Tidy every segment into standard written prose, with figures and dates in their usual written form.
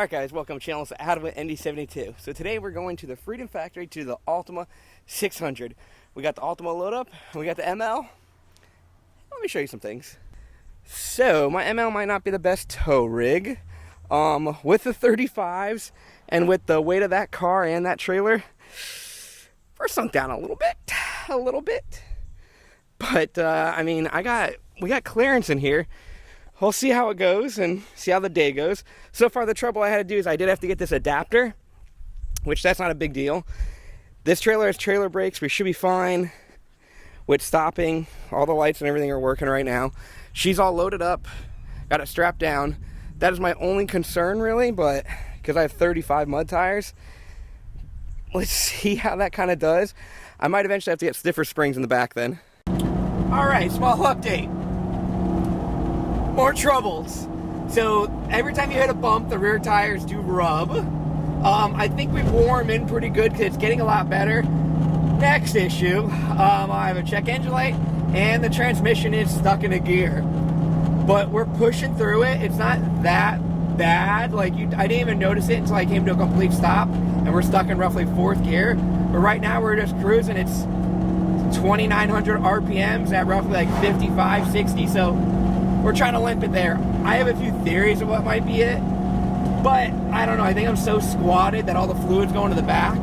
Alright guys, welcome to channel Out of ND72. So today we're going to the Freedom Factory to the Altima 600. We got the Altima load up, we got the ML. Let me show you some things. So my ML might not be the best tow rig. With the 35s and with the weight of that car and that trailer, we're sunk down a little bit. But I mean, we got clearance in here. We'll see how it goes and see how the day goes. So far, the trouble I had to do is I did have to get this adapter, which that's not a big deal. This trailer has trailer brakes. We should be fine with stopping. All the lights and everything are working right now. She's all loaded up, got it strapped down. That is my only concern really, but because I have 35 mud tires, let's see how that kind of does. I might eventually have to get stiffer springs in the back then. All right, small update. More troubles. So every time you hit a bump, the rear tires do rub. I think we wore them in pretty good because it's getting a lot better. Next issue, I have a check engine light and the transmission is stuck in a gear. But we're pushing through it. It's not that bad. Like I didn't even notice it until I came to a complete stop and we're stuck in roughly 4th gear. But right now we're just cruising. It's 2,900 RPMs at roughly like 55, 60. So we're trying to limp it there. I have a few theories of what might be it, but I don't know. I think I'm so squatted that all the fluid's going to the back.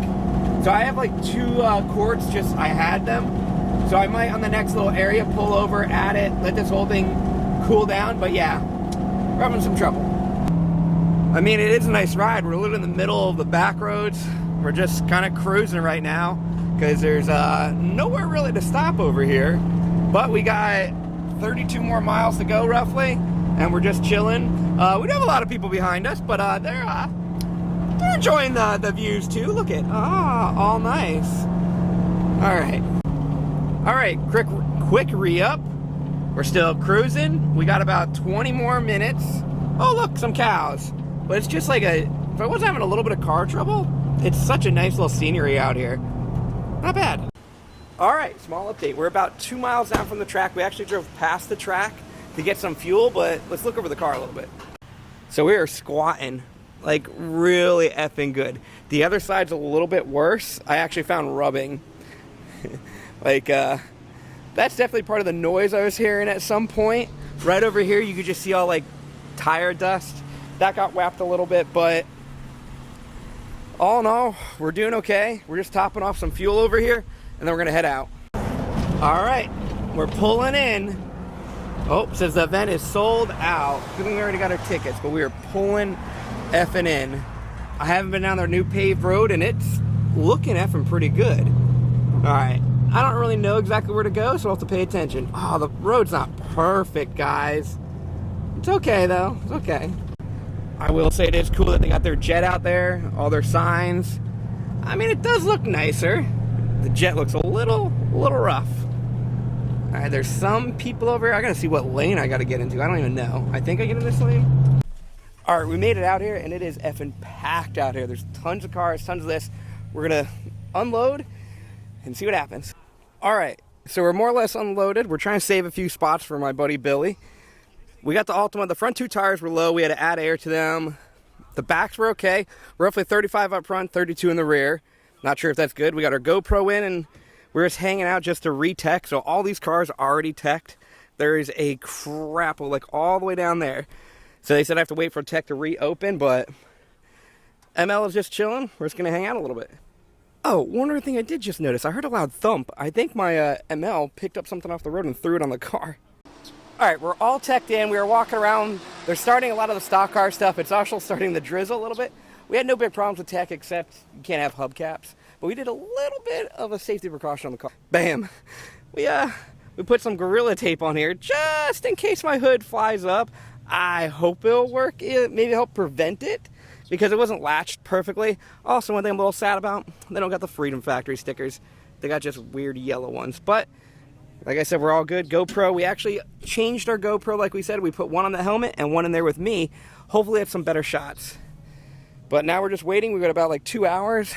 So I have like 2 quarts, just I had them. So I might on the next little area pull over, add it, let this whole thing cool down. But yeah, we're having some trouble. I mean, it is a nice ride. We're literally in the middle of the back roads. We're just kind of cruising right now because there's nowhere really to stop over here. But we got 32 more miles to go roughly, and we're just chilling. We do have a lot of people behind us, but they're enjoying the views too. Look at all nice. All right, quick re-up. We're still cruising. We got about 20 more minutes. Oh look, some cows. But it's just like if I wasn't having a little bit of car trouble, it's such a nice little scenery out here. Not bad. All right, small update. We're about 2 miles down from the track. We actually drove past the track to get some fuel, but let's look over the car a little bit. So we are squatting, like really effing good. The other side's a little bit worse. I actually found rubbing. Like, that's definitely part of the noise I was hearing at some point. Right over here, you could just see all like tire dust. That got whapped a little bit, but all in all, we're doing okay. We're just topping off some fuel over here, and then we're gonna head out. All right, we're pulling in. Oh, says the event is sold out. I think we already got our tickets, but we are pulling effing in. I haven't been down their new paved road, and it's looking effing pretty good. All right, I don't really know exactly where to go, so I'll have to pay attention. Oh, the road's not perfect, guys. It's okay, though. It's okay. I will say it is cool that they got their jet out there, all their signs. I mean, it does look nicer. The jet looks a little rough. All right, there's some people over here. I gotta see what lane I gotta get into. I don't even know. I think I get in this lane. All right, we made it out here, and it is effing packed out here. There's tons of cars, tons of this. We're gonna unload and see what happens. All right, so we're more or less unloaded. We're trying to save a few spots for my buddy Billy. We got the Altima. The front 2 tires were low. We had to add air to them. The backs were okay. Roughly 35 up front, 32 in the rear. Not sure if that's good. We got our GoPro in, and we're just hanging out just to re-tech. So all these cars are already teched. There is a crap like all the way down there. So they said I have to wait for tech to reopen, but ML is just chilling. We're just going to hang out a little bit. Oh, one other thing I did just notice. I heard a loud thump. I think my ML picked up something off the road and threw it on the car. All right, we're all teched in. We were walking around. They're starting a lot of the stock car stuff. It's also starting to drizzle a little bit. We had no big problems with tech except you can't have hubcaps. But we did a little bit of a safety precaution on the car. Bam. We put some Gorilla Tape on here just in case my hood flies up. I hope it'll work. Maybe help prevent it because it wasn't latched perfectly. Also, one thing I'm a little sad about, they don't got the Freedom Factory stickers. They got just weird yellow ones. But like I said, we're all good. GoPro, we actually changed our GoPro like we said. We put one on the helmet and one in there with me. Hopefully it's some better shots. But now we're just waiting. We've got about like 2 hours.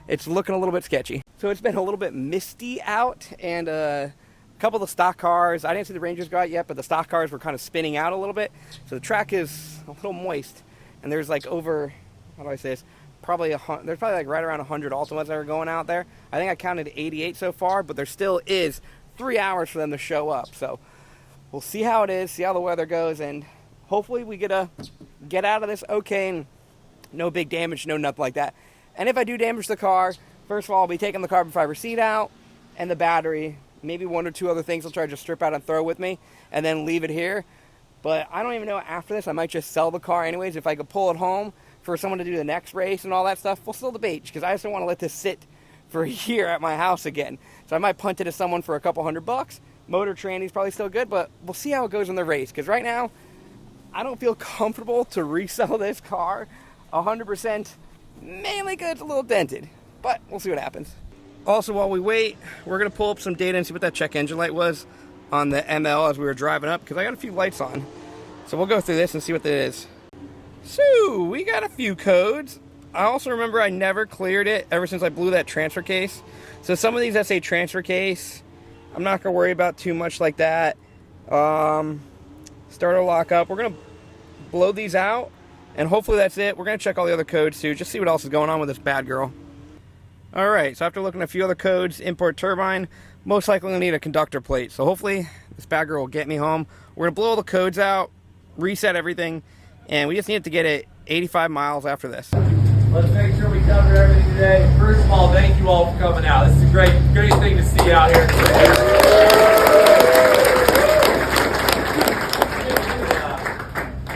It's looking a little bit sketchy. So it's been a little bit misty out, and a couple of the stock cars, I didn't see the Rangers go out yet, but the stock cars were kind of spinning out a little bit. So the track is a little moist. and there's like over, how do I say this? There's probably like right around 100 Altimas that are going out there. I think I counted 88 so far, but there still is 3 hours for them to show up. So we'll see how it is, see how the weather goes, and hopefully we get out of this okay and no big damage, no nothing like that. And if I do damage the car, first of all, I'll be taking the carbon fiber seat out and the battery, maybe 1 or 2 other things I'll try to just strip out and throw with me and then leave it here. But I don't even know after this, I might just sell the car anyways. If I could pull it home for someone to do the next race and all that stuff, we'll still debate, because I just don't want to let this sit for a year at my house again. So I might punt it to someone for a couple $100. Motor tranny's probably still good, but we'll see how it goes in the race, because right now I don't feel comfortable to resell this car 100%, mainly because it's a little dented, but we'll see what happens. Also, while we wait, we're going to pull up some data and see what that check engine light was on the ML as we were driving up, because I got a few lights on. So we'll go through this and see what that is. So, we got a few codes. I also remember I never cleared it ever since I blew that transfer case. So some of these that say transfer case, I'm not going to worry about too much like that. Starter lock up. We're going to blow these out, and hopefully that's it. We're going to check all the other codes too, just see what else is going on with this bad girl. Alright, so after looking at a few other codes, import turbine, most likely going to need a conductor plate. So hopefully this bad girl will get me home. We're going to blow all the codes out, reset everything, and we just need to get it 85 miles after this. Let's make sure we cover everything today. First of all, thank you all for coming out. This is a great thing to see out here today.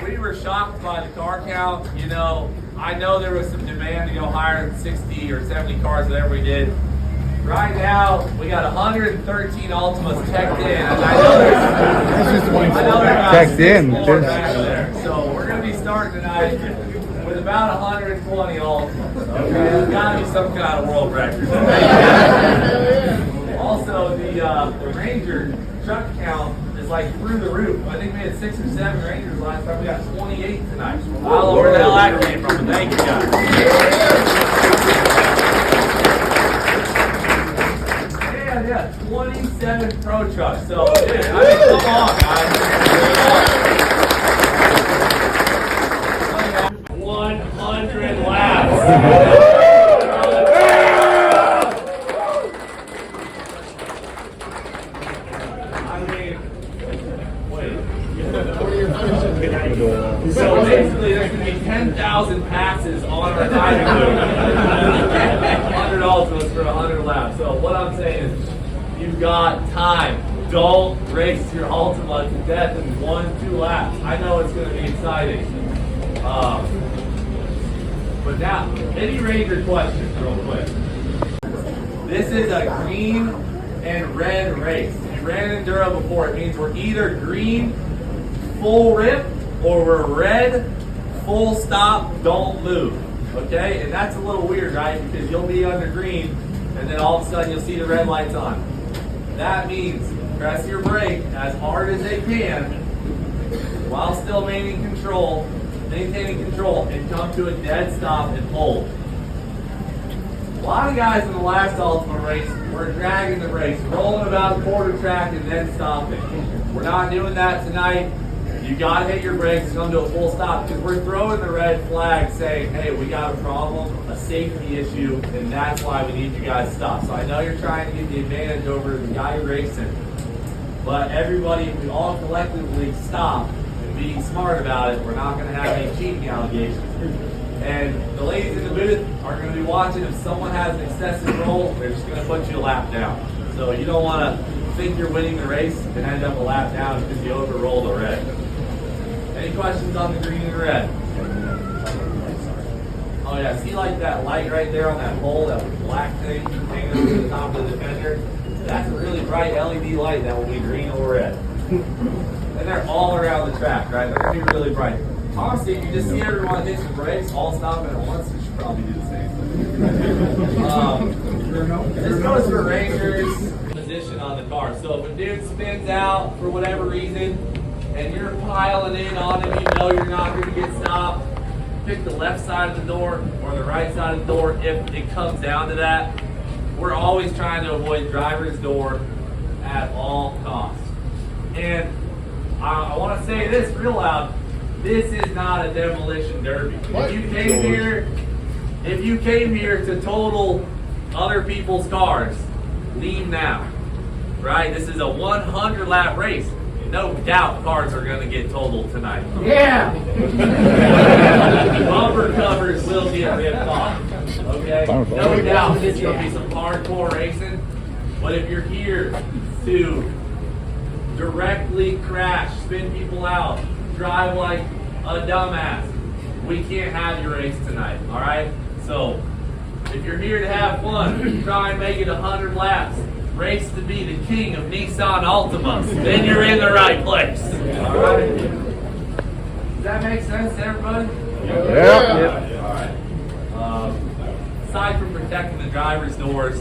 We were shocked by the car count. You know, I know there was some demand to go higher than 60 or 70 cars, whatever we did. Right now, we got 113 Altimas teched in. And I know there's about teched in. More back there. So we're going to be starting tonight with about 120 Altimas. Okay, there's got to be some kind of world record. Also, the Ranger truck count is like through the roof. I think we had 6 or 7 Rangers last time. We got 28 tonight. I don't know where the hell that came from, but thank you guys. Yeah, 27 Pro Trucks. So, dude, I mean, come on, guys. 100 laps. I mean, wait. So basically, there's going to be 10,000 passes on our diving loop. 100 Altimas for 100 laps. So what I'm saying is, you've got time. Don't race your Altima to death in 1-2 laps. I know it's going to be exciting. But now, any Ranger questions real quick? This is a green and red race. If you ran Enduro before, it means we're either green, full rip, or we're red, full stop, don't move. Okay? And that's a little weird, right? Because you'll be under green, and then all of a sudden you'll see the red lights on. That means press your brake as hard as they can while still maintaining control, and come to a dead stop and hold. A lot of guys in the last Altima race were dragging the brakes, rolling about a quarter track and then stopping. We're not doing that tonight. You got to hit your brakes, come to a full stop, because we're throwing the red flag saying, hey, we got a problem, a safety issue, and that's why we need you guys to stop. So I know you're trying to get the advantage over the guy racing, but everybody, if we all collectively stop and be smart about it, we're not going to have any cheating allegations. And the ladies in the booth are going to be watching. If someone has an excessive roll, they're just going to put you a lap down. So you don't want to think you're winning the race and end up a lap down because you overrolled the red. Any questions on the green and red? Oh yeah, see like that light right there on that pole, that black thing hanging over the top of the Defender? That's a really bright LED light that will be green or red. And they're all around the track, right? They're going to be really bright. Honestly, if you just see everyone hit some brakes, all stopping at once, you should probably do the same thing. This goes for Rangers position on the car. So if a dude spins out for whatever reason, and you're piling in on him, you know you're not going to get stopped, pick the left side of the door or the right side of the door if it comes down to that. We're always trying to avoid driver's door at all costs. And I want to say this real loud. this is not a demolition derby. If you came here to total other people's cars, leave now. Right? This is a 100 lap race. No doubt cars are going to get totaled tonight. Yeah! Bumper covers will get ripped off. Okay? No doubt it's going to be some hardcore racing. But if you're here to directly crash, spin people out, drive like a dumbass, we can't have your race tonight. Alright? So, if you're here to have fun, try and make it 100 laps, race to be the king of Nissan Altimas, then you're in the right place. Alright? Does that make sense to everybody? Yeah. Alright. Aside from protecting the driver's doors,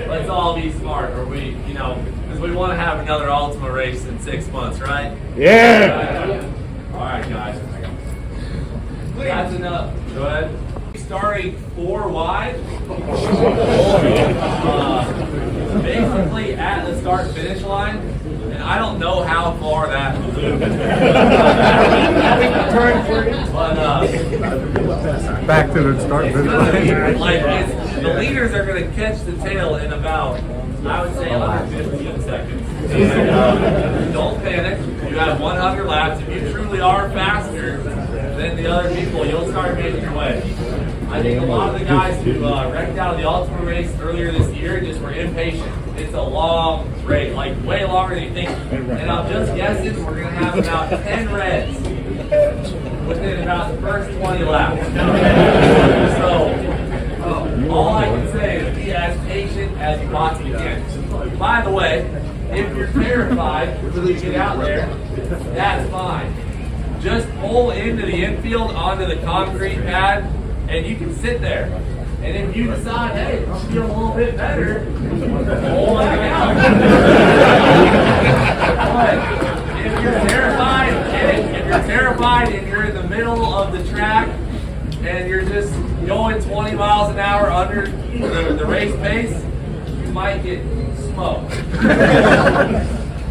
let's all be smart, or because we want to have another Altima race in 6 months, right? Yeah. Alright, guys. That's enough. Go ahead. Starting 4 wide. Basically at the start finish line, and I don't know how far that will do. But Back to the start finish line. the leaders are going to catch the tail in about, I would say, under 15 seconds. And, don't panic. You have 100 laps. If you truly are faster than the other people, you'll start making your way. I think a lot of the guys who wrecked out of the Altima race earlier this year just were impatient. It's a long race, like way longer than you think. And I'm just guessing we're going to have about 10 reds within about the first 20 laps. So, all I can say is be as patient as you possibly can. By the way, if you're terrified to get out there, that's fine. Just pull into the infield onto the concrete pad, and you can sit there. And if you decide, hey, I'm feeling a little bit better, pull back out. But if you're terrified and you're in the middle of the track and you're just going 20 miles an hour under the race pace, you might get smoked.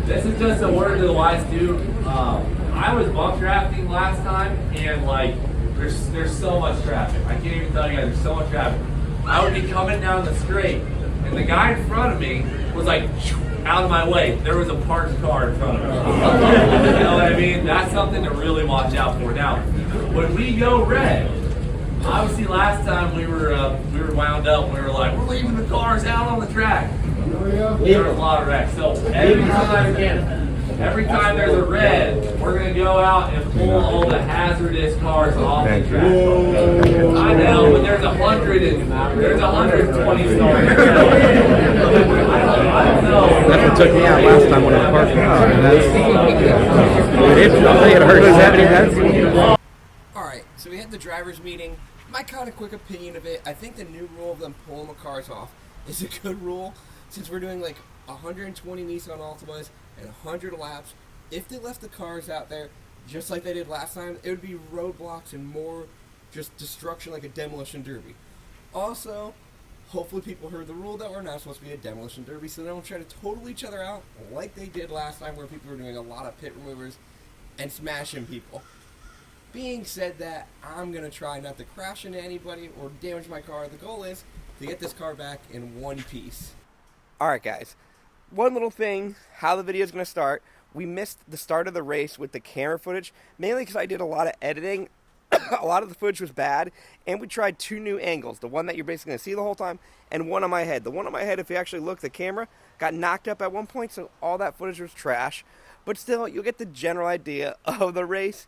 This is just a word to the wise too. I was bump drafting last time, and there's so much traffic. I can't even tell you guys, there's so much traffic. I would be coming down the straight, and the guy in front of me was like out of my way. There was a parked car in front of me. You know what I mean? That's something to really watch out for. Now, when we go red, obviously last time we were wound up. We were like, we're leaving the cars out on the track. There were a lot of wrecks. So every time there's a red, we're going to go out and pull all the hazardous cars off the track. I know, but there's 120 stars. I don't know. That's what took me out last time when I was parking. It hurt. Alright, so we had the driver's meeting. My kind of quick opinion of it, I think the new rule of them pulling the cars off is a good rule, since we're doing like 120 Nissan Altimas and 100 laps. If they left the cars out there just like they did last time, it would be roadblocks and more just destruction, like a demolition derby. Also, hopefully people heard the rule that we're not supposed to be a demolition derby, so they don't try to total each other out like they did last time, where people were doing a lot of pit removers and smashing people. Being said that, I'm going to try not to crash into anybody or damage my car. The goal is to get this car back in one piece. Alright guys, one little thing, how the video is going to start. We missed the start of the race with the camera footage, mainly because I did a lot of editing. A lot of the footage was bad, and we tried 2 new angles. The one that you're basically going to see the whole time, and one on my head. The one on my head, if you actually look at the camera, got knocked up at one point, so all that footage was trash. But still, you'll get the general idea of the race,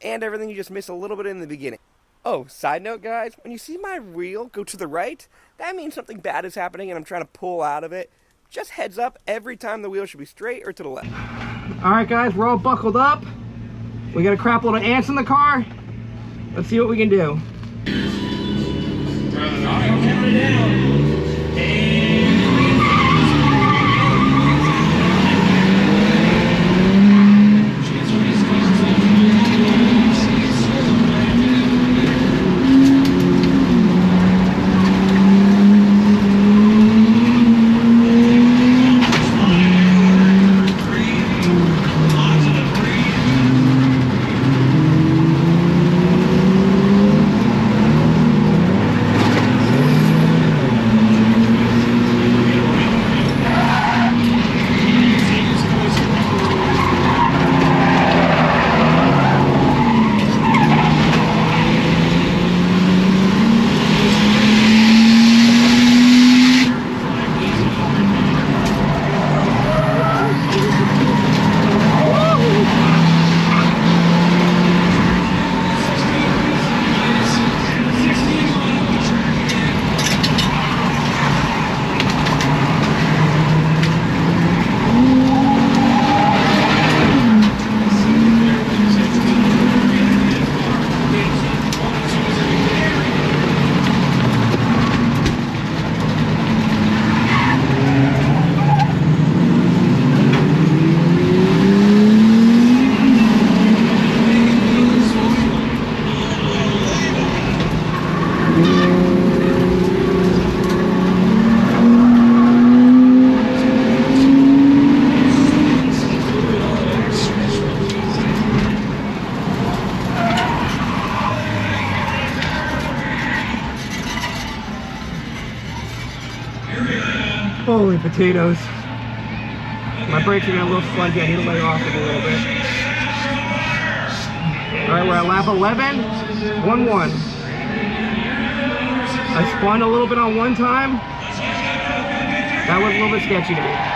and everything you just missed a little bit in the beginning. Oh, side note guys, when you see my wheel go to the right, that means something bad is happening and I'm trying to pull out of it. Just heads up, every time the wheel should be straight or to the left. Alright guys, we're all buckled up. We got a crap load of ants in the car. Let's see what we can do. Holy potatoes. My brakes are getting a little sluggy. I need to lay off them a little bit. Alright, we're at lap 11. 1-1. I spun a little bit on one time. That was a little bit sketchy to me.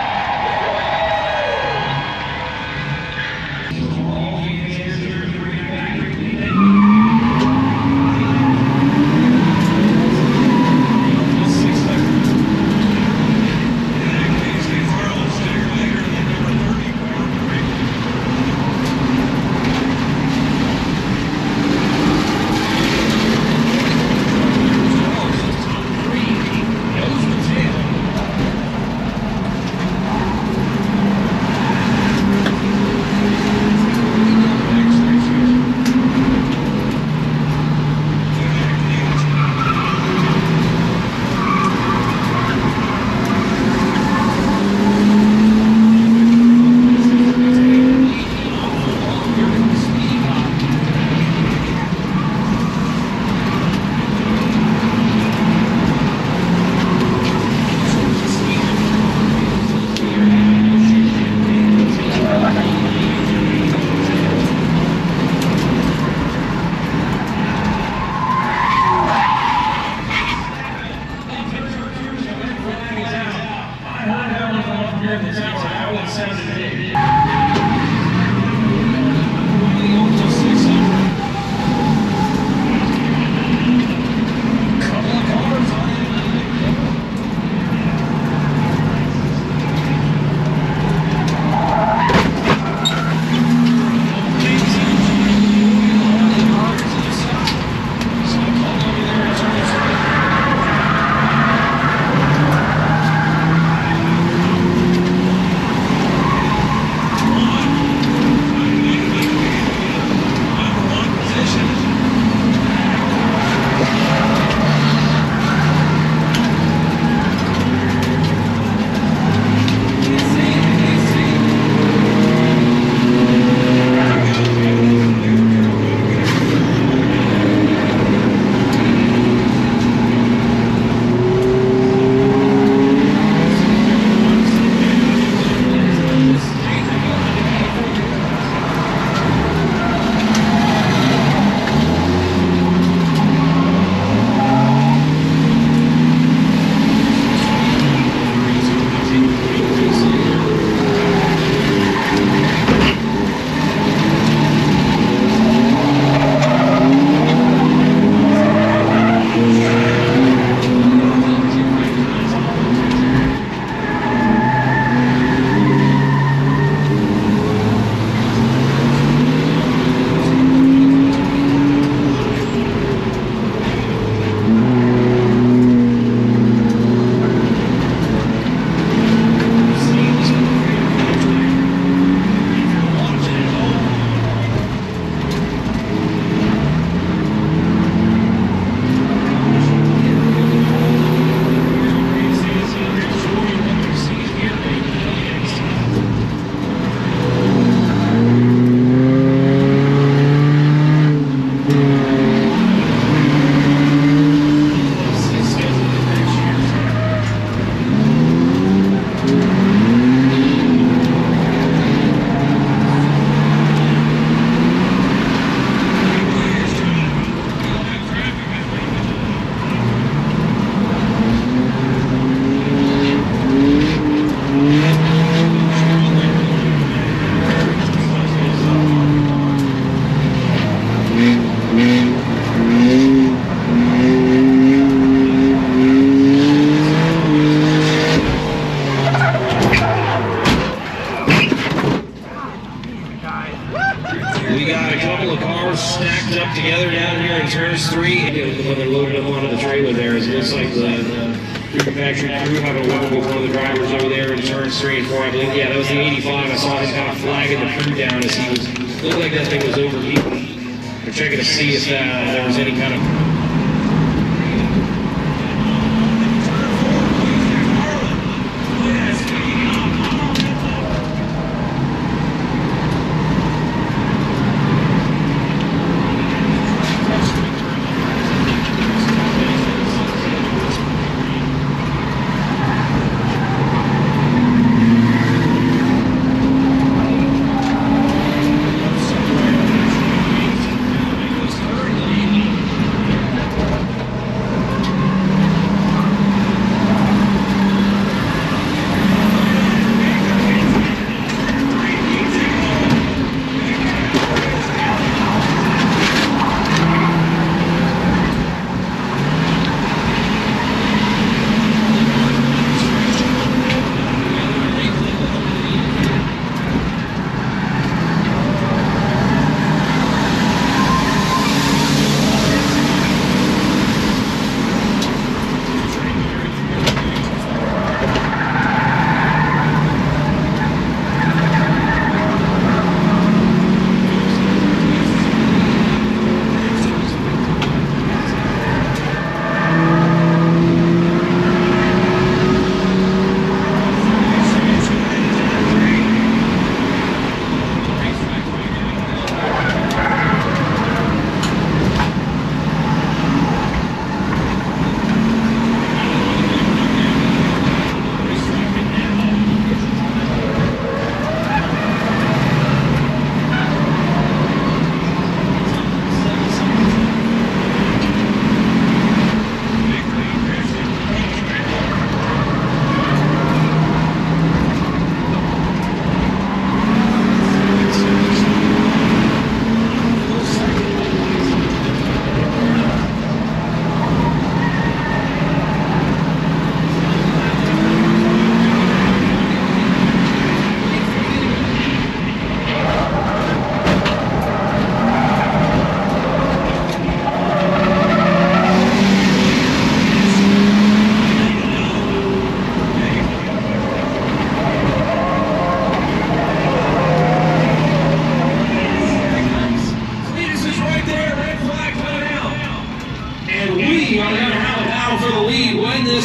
turns 3, when they're loaded up onto the trailer there, it looks like the pre-manufacturing crew having a word with one of the drivers over there in turns 3 and 4, I believe. Yeah, that was the 85. I saw him kind of flagging the crew down as he was, looked like that thing was overheating. They're checking to see if there was any kind of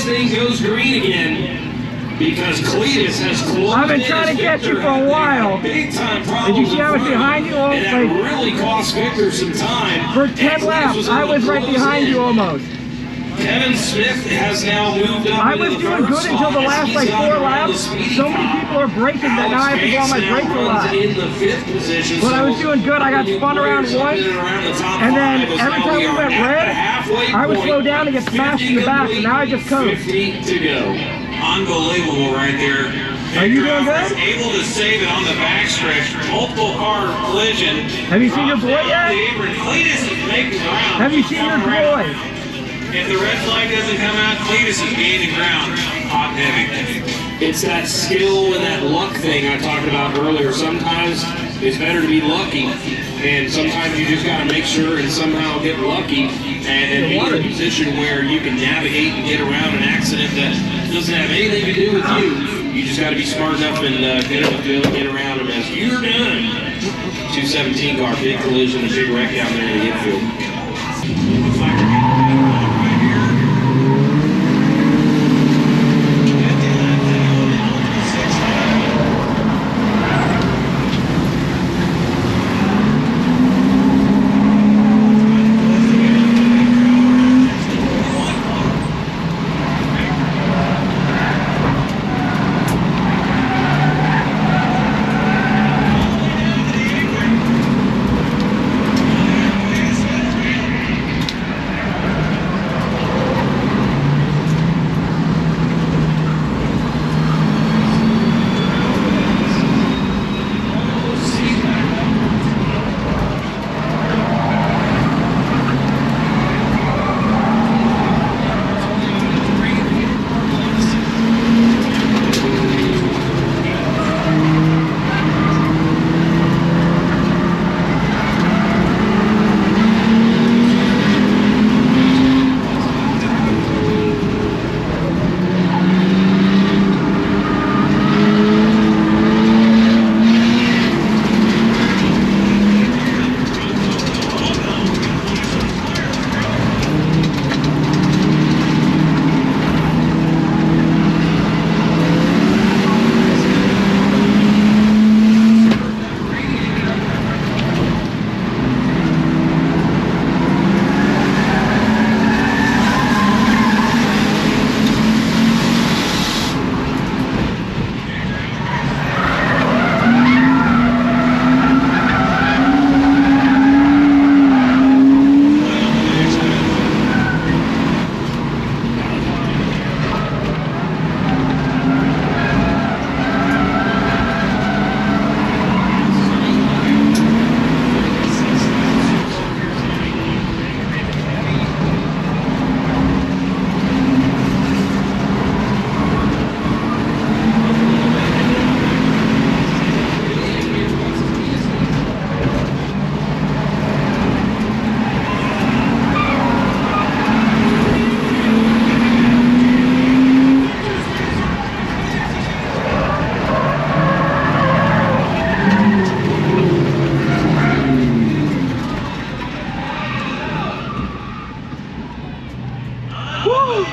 this thing goes green again. Because Cletus has closed. I've been trying to get you for a while. Big time Did you see I was behind you? And that really cost Victor some time. For 10 laps, I was right behind you almost. Kevin Smith has now moved up. I was doing good until the last like 4 laps. So many people are braking that now I have to go on my brakes a lot. In the 5th position. But I was doing good. I got spun around once, and then every time we went red, I would slow down and get smashed in the back. And now I just coast. 50 to go. Unbelievable right there. Are you doing good? Able to save it on the backstretch. Multiple car collision. Have you seen your boy yet? Cletus is making ground. Have you seen your boy? If the red flag doesn't come out, Cletus is gaining ground. Hot and heavy. It's that skill and that luck thing I talked about earlier. Sometimes it's better to be lucky, and sometimes you just got to make sure and somehow get lucky and be in a position where you can navigate and get around an accident that doesn't have anything to do with you. You just got to be smart enough and good enough to be able to get around them as you're done. 217 car, big collision, a big wreck down there in the infield.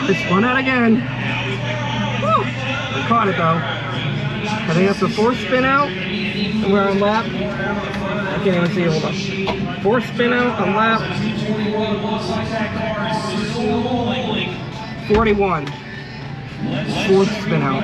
It spun out again. Woo! I caught it though. I think that's the 4th spin out, and we're on lap. I can't even see it. Hold on. 4th spin out on lap 41. 4th spin out.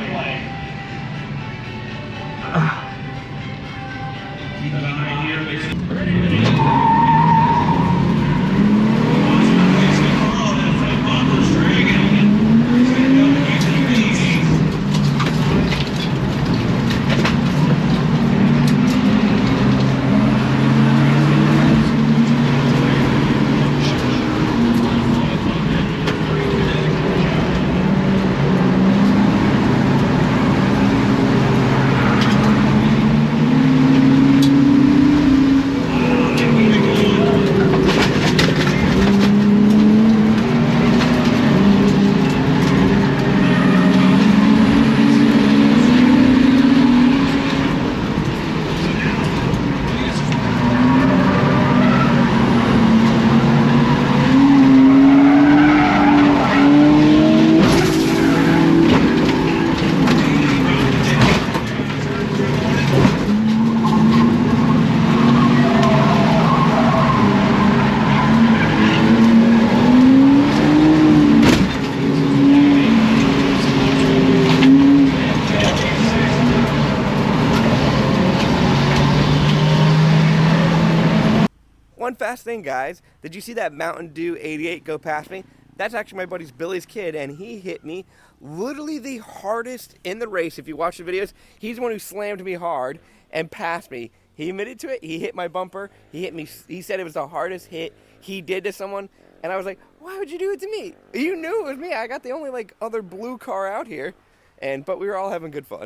last thing, guys, did you see that Mountain Dew 88 go past me? That's actually my buddy's Billy's kid, and he hit me literally the hardest in the race. If you watch the videos, he's the one who slammed me hard and passed me. He admitted to it. He hit my bumper. He hit me. He said it was the hardest hit he did to someone. And I was like, why would you do it to me? You knew it was me. I got the only like other blue car out here. But we were all having good fun.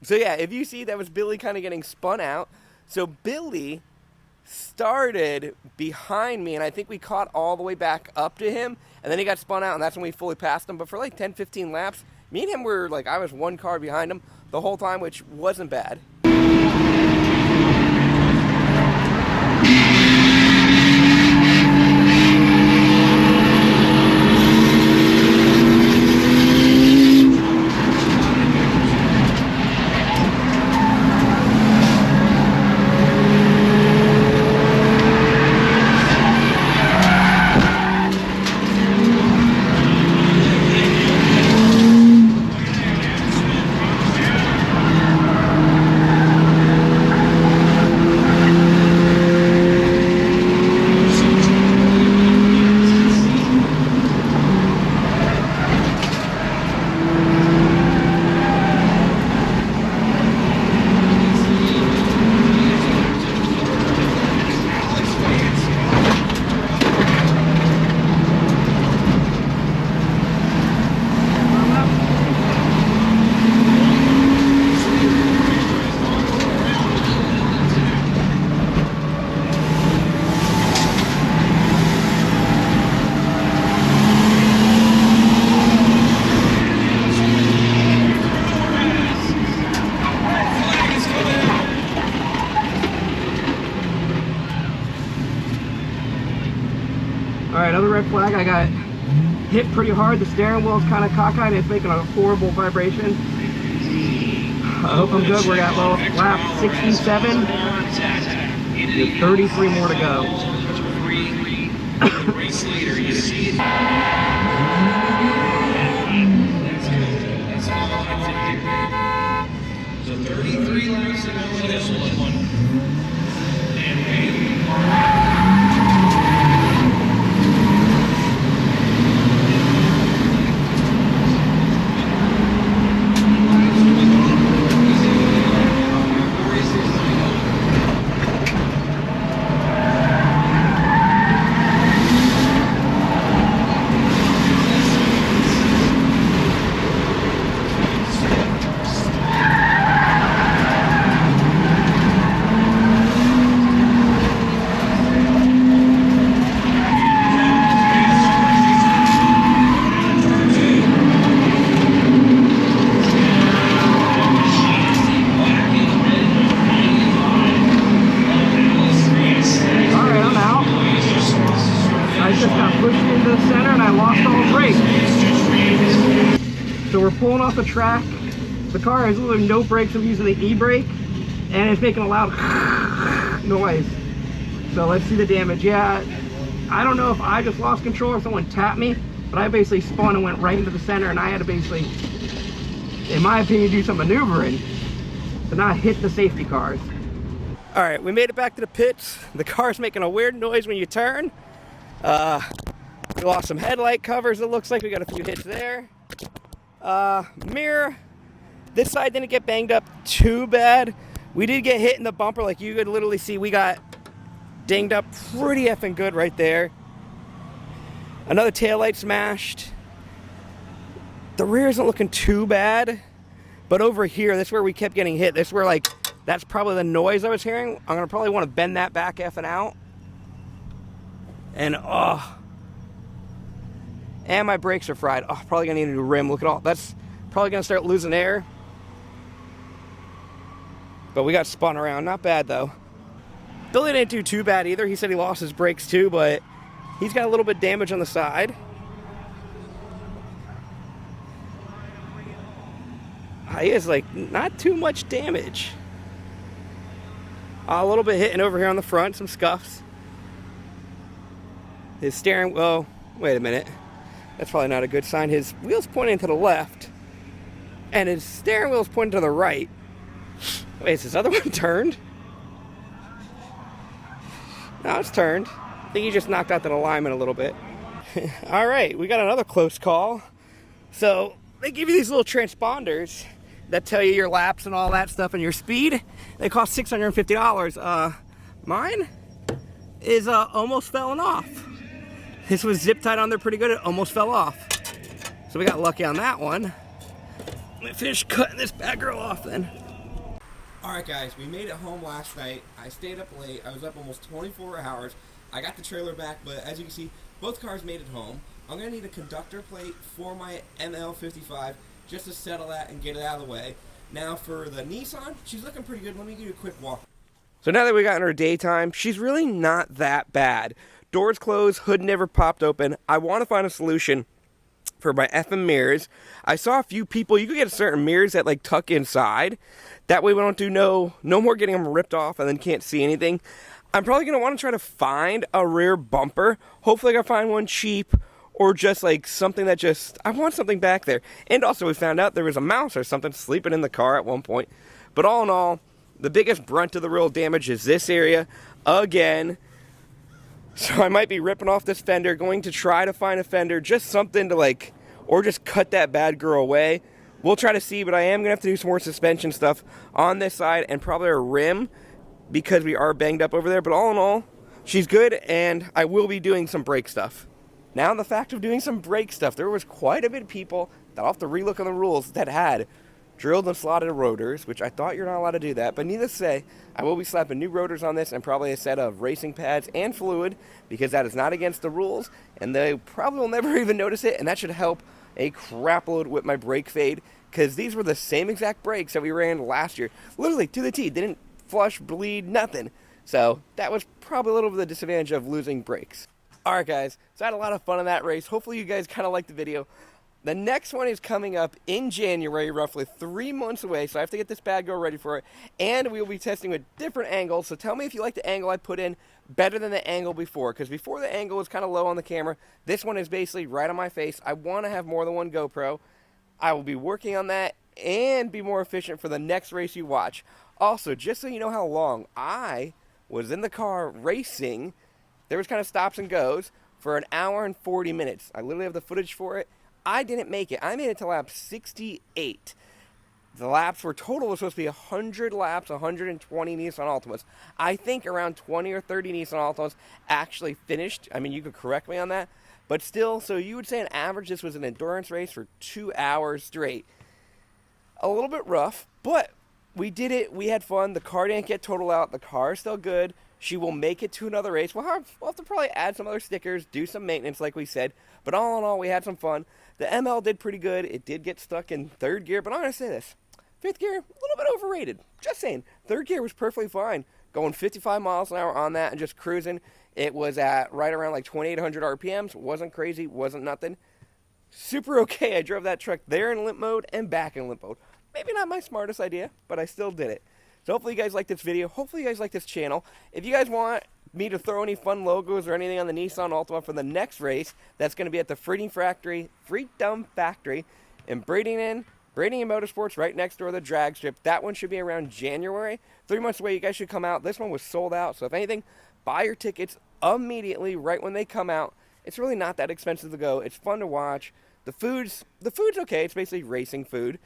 So yeah, if you see, that was Billy kind of getting spun out. So Billy started behind me, and I think we caught all the way back up to him, and then he got spun out, and that's when we fully passed him. But for like 10, 15 laps, me and him were like, I was one car behind him the whole time, which wasn't bad. Alright, another red flag. I got hit pretty hard. The steering wheel is kind of cockeyed. It's making a horrible vibration. I hope I'm good. We're at lap 67. There's 33 more to go. So 33 laps to go for this one. So we're pulling off the track. The car has literally no brakes. I'm using the e-brake, and it's making a loud noise. So let's see the damage. Yeah, I don't know if I just lost control or someone tapped me, but I basically spun and went right into the center, and I had to basically in my opinion, do some maneuvering, but not hit the safety cars. All right, we made it back to the pits. The car's making a weird noise when you turn. We lost some headlight covers, it looks like. We got a few hits there. Mirror. This side didn't get banged up too bad. We did get hit in the bumper, like you could literally see. We got dinged up pretty effing good right there. Another taillight smashed. The rear isn't looking too bad, but over here, that's where we kept getting hit. That's where, like, that's probably the noise I was hearing. I'm gonna probably want to bend that back effing out. And and my brakes are fried. Oh, probably gonna need a new rim. Look at all that's probably gonna start losing air. But we got spun around. Not bad though. Billy didn't do too bad either. He said he lost his brakes too, but he's got a little bit of damage on the side. He has like not too much damage. A little bit hitting over here on the front, some scuffs. His steering wheel, wait a minute. That's probably not a good sign. His wheel's pointing to the left, and his steering wheel's pointing to the right. Wait, is this other one turned? No, it's turned. I think he just knocked out that alignment a little bit. All right, we got another close call. So they give you these little transponders that tell you your laps and all that stuff and your speed. They cost $650. Mine is almost falling off. This was zip tied on there pretty good. It almost fell off. So we got lucky on that one. Let me finish cutting this bad girl off then. All right, guys, we made it home last night. I stayed up late. I was up almost 24 hours. I got the trailer back, but as you can see, both cars made it home. I'm gonna need a conductor plate for my ML55 just to settle that and get it out of the way. Now for the Nissan, she's looking pretty good. Let me give you a quick walk. So now that we got in her daytime, she's really not that bad. Doors closed, hood never popped open. I want to find a solution for my effing mirrors. I saw a few people, you could get certain mirrors that like tuck inside. That way we don't do no more getting them ripped off and then can't see anything. I'm probably going to want to try to find a rear bumper. Hopefully I can find one cheap or just like something that just, I want something back there. And also we found out there was a mouse or something sleeping in the car at one point. But all in all, the biggest brunt of the real damage is this area again. So I might be ripping off this fender, going to try to find a fender, just something to like, or just cut that bad girl away. We'll try to see, but I am going to have to do some more suspension stuff on this side and probably a rim because we are banged up over there. But all in all, she's good, and I will be doing some brake stuff. Now, the fact of doing some brake stuff, there was quite a bit of people that I'll have to relook on the rules that had drilled and slotted rotors, which I thought you're not allowed to do that. But needless to say, I will be slapping new rotors on this and probably a set of racing pads and fluid because that is not against the rules, and they probably will never even notice it, and that should help a crap load with my brake fade because these were the same exact brakes that we ran last year. Literally to the T. Didn't flush, bleed, nothing. So that was probably a little bit of the disadvantage of losing brakes. Alright guys, so I had a lot of fun in that race. Hopefully you guys kind of liked the video. The next one is coming up in January, roughly 3 months away, so I have to get this bad girl ready for it. And we will be testing with different angles, so tell me if you like the angle I put in better than the angle before, because before the angle was kind of low on the camera. This one is basically right on my face. I want to have more than one GoPro. I will be working on that and be more efficient for the next race you watch. Also, just so you know how long I was in the car racing, there was kind of stops and goes for an hour and 40 minutes. I literally have the footage for it. I didn't make it. I made it to lap 68. The laps were total was supposed to be 100 laps, 120 Nissan Altimas. I think around 20 or 30 Nissan Altimas actually finished. I mean, you could correct me on that. But still, so you would say on average this was an endurance race for 2 hours straight. A little bit rough, but we did it. We had fun. The car didn't get total out. The car is still good. She will make it to another race. We'll have to probably add some other stickers, do some maintenance like we said. But all in all, we had some fun. The ML did pretty good. It did get stuck in third gear, but I'm going to say this. Fifth gear, a little bit overrated. Just saying. Third gear was perfectly fine. Going 55 miles an hour on that and just cruising. It was at right around like 2,800 RPMs. Wasn't crazy. Wasn't nothing. Super okay. I drove that truck there in limp mode and back in limp mode. Maybe not my smartest idea, but I still did it. So hopefully you guys like this video. Hopefully you guys like this channel. If you guys want me to throw any fun logos or anything on the Nissan Altima for the next race, that's going to be at the Freedom Factory in Bradenton, Brady Motorsports right next door to the drag strip. That one should be around January. 3 months away, you guys should come out. This one was sold out, so if anything, buy your tickets immediately right when they come out. It's really not that expensive to go. It's fun to watch. The food's okay. It's basically racing food.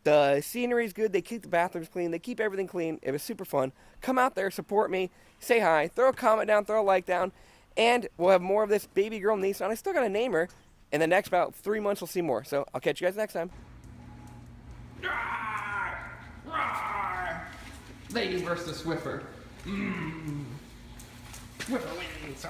The scenery's good. They keep the bathrooms clean. They keep everything clean. It was super fun. Come out there, support me, say hi, throw a comment down, throw a like down, and we'll have more of this baby girl Nissan. I still got to name her. In the next about 3 months, we'll see more. So I'll catch you guys next time. Lady versus Swiffer. Swiffer wins.